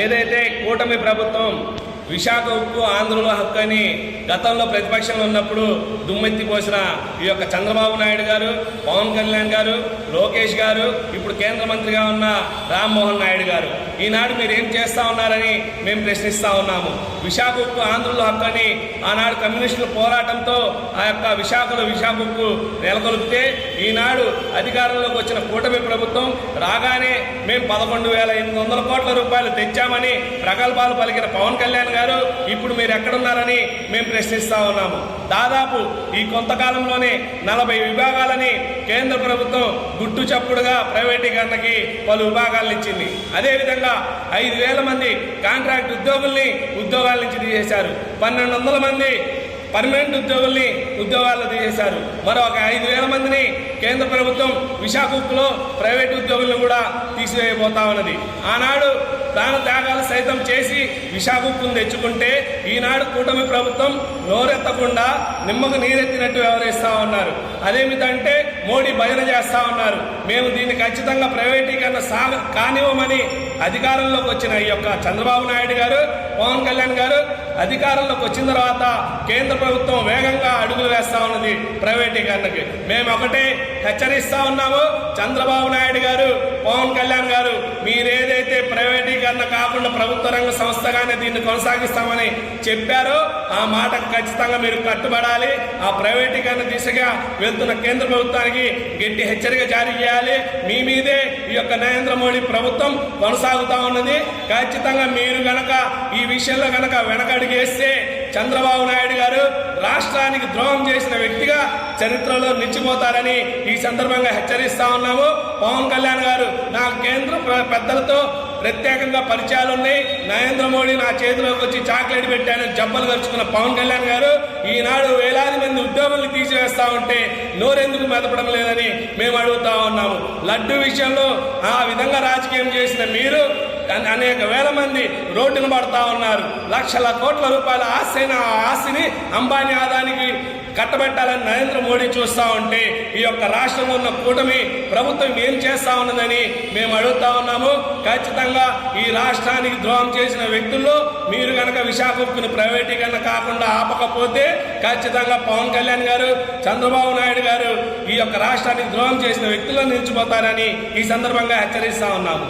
ఏదైతే కూటమి ప్రభుత్వం విశాఖ ఉక్కు ఆంధ్రుల హక్కు అని గతంలో ప్రతిపక్షంలో ఉన్నప్పుడు దుమ్మెత్తిపోసిన ఈ యొక్క చంద్రబాబు నాయుడు గారు, పవన్ కళ్యాణ్ గారు, లోకేష్ గారు, ఇప్పుడు కేంద్ర మంత్రిగా ఉన్న రామ్మోహన్ నాయుడు గారు, ఈనాడు మీరు ఏం చేస్తూ ఉన్నారని మేము ప్రశ్నిస్తూ ఉన్నాము. విశాఖ ఉక్కు ఆంధ్రుల హక్కు అని ఆనాడు కమ్యూనిస్టుల పోరాటంతో ఆ యొక్క విశాఖ ఉక్కు నెలకొల్పితే ఈనాడు అధికారంలోకి వచ్చిన కూటమి ప్రభుత్వం రాగానే మేము 11,800 కోట్ల రూపాయలు తెచ్చామని ప్రగల్భాలు పలికిన పవన్ కళ్యాణ్ గారు ఇప్పుడు మీరు ఎక్కడున్నారని మేము ప్రశ్నిస్తా ఉన్నాము. దాదాపు ఈ కొంతకాలంలోనే 40 విభాగాలని కేంద్ర ప్రభుత్వం గుట్టు చప్పుడుగా ప్రైవేటీకరణకి పలు విభాగాలను ఇచ్చింది. అదేవిధంగా 5,000 మంది కాంట్రాక్ట్ ఉద్యోగాల నుంచి తీసేశారు. 1,200 మంది పర్మనెంట్ ఉద్యోగాల్లో తీసేశారు. మరొక 5,000 మందిని కేంద్ర ప్రభుత్వం విశాఖ ఉక్కులో ప్రైవేటు ఉద్యోగులను కూడా తీసివేయబోతా ఉన్నది. ఆనాడు ప్రాణ త్యాగాలు సైతం చేసి విశాఖ ఉక్కును తెచ్చుకుంటే ఈనాడు కూటమి ప్రభుత్వం నోరెత్తకుండా నిమ్మకు నీరెత్తినట్టు వ్యవహరిస్తూ ఉన్నారు. అదేమిటంటే మోడీ భజన చేస్తూ ఉన్నారు. మేము దీన్ని ఖచ్చితంగా ప్రైవేటీకరణ కానివ్వమని అధికారంలోకి వచ్చిన ఈ యొక్క చంద్రబాబు నాయుడు గారు, పవన్ కళ్యాణ్ గారు అధికారంలోకి వచ్చిన తర్వాత కేంద్ర ప్రభుత్వం వేగంగా అడుగులు వేస్తా ఉన్నది ప్రైవేటీకరణకి. మేము ఒకటే హెచ్చరిస్తా ఉన్నాము, చంద్రబాబు నాయుడు గారు, పవన్ కళ్యాణ్ గారు, మీరేదైతే ప్రైవేటీకరణ కాకుండా ప్రభుత్వ రంగ సంస్థగానే దీన్ని కొనసాగిస్తామని చెప్పారో ఆ మాటకు ఖచ్చితంగా మీరు కట్టుబడాలి. ఆ ప్రైవేటీకరణ దిశగా వెళ్తున్న కేంద్ర ప్రభుత్వానికి గట్టి హెచ్చరిక జారీ చేయాలి. మీ మీదే ఈ యొక్క నరేంద్ర మోడీ ప్రభుత్వం కొనసాగుతా ఉన్నది. ఖచ్చితంగా మీరు గనక ఈ విషయంలో గనక వెనకడుగేస్తే చంద్రబాబు నాయుడు గారు రాష్ట్రానికి ద్రోహం చేసిన వ్యక్తిగా చరిత్రలో నిలిచిపోతారని ఈ సందర్భంగా హెచ్చరిస్తా ఉన్నాము. పవన్ కళ్యాణ్ గారు, నా కేంద్ర పెద్దలతో ప్రత్యేకంగా పరిచయాలు ఉన్నాయి. నరేంద్ర మోడీ నా చేతిలోకి వచ్చి చాక్లెట్ పెట్టాను జబ్బలు ఖర్చుకున్న పవన్ కళ్యాణ్ గారు ఈనాడు వేలాది మంది ఉద్యోగుల్ని తీసివేస్తా ఉంటే నోరెందుకు మెదపడం లేదని మేము అడుగుతా ఉన్నాము. లడ్డు విషయంలో ఆ విధంగా రాజకీయం చేసిన మీరు అనేక వేల మంది రోడ్డును పడతా ఉన్నారు. లక్షల కోట్ల రూపాయల ఆస్తిని అంబానీ ఆదానికి కట్టబెట్టాలని నరేంద్ర మోడీ చూస్తూ ఉంటే ఈ యొక్క రాష్ట్రంలో ఉన్న కూటమి ప్రభుత్వం ఏం చేస్తా ఉన్నదని మేము అడుగుతా ఉన్నాము. ఖచ్చితంగా ఈ రాష్ట్రానికి ద్రోహం చేసిన వ్యక్తుల్లో మీరు కనుక విశాఖ ఉక్కుని ప్రైవేటీకరణ కాకుండా ఆపకపోతే ఖచ్చితంగా పవన్ కళ్యాణ్ గారు, చంద్రబాబు నాయుడు గారు ఈ యొక్క రాష్ట్రానికి ద్రోహం చేసిన వ్యక్తుల్లో నిలిచిపోతారని ఈ సందర్భంగా హెచ్చరిస్తా ఉన్నాము.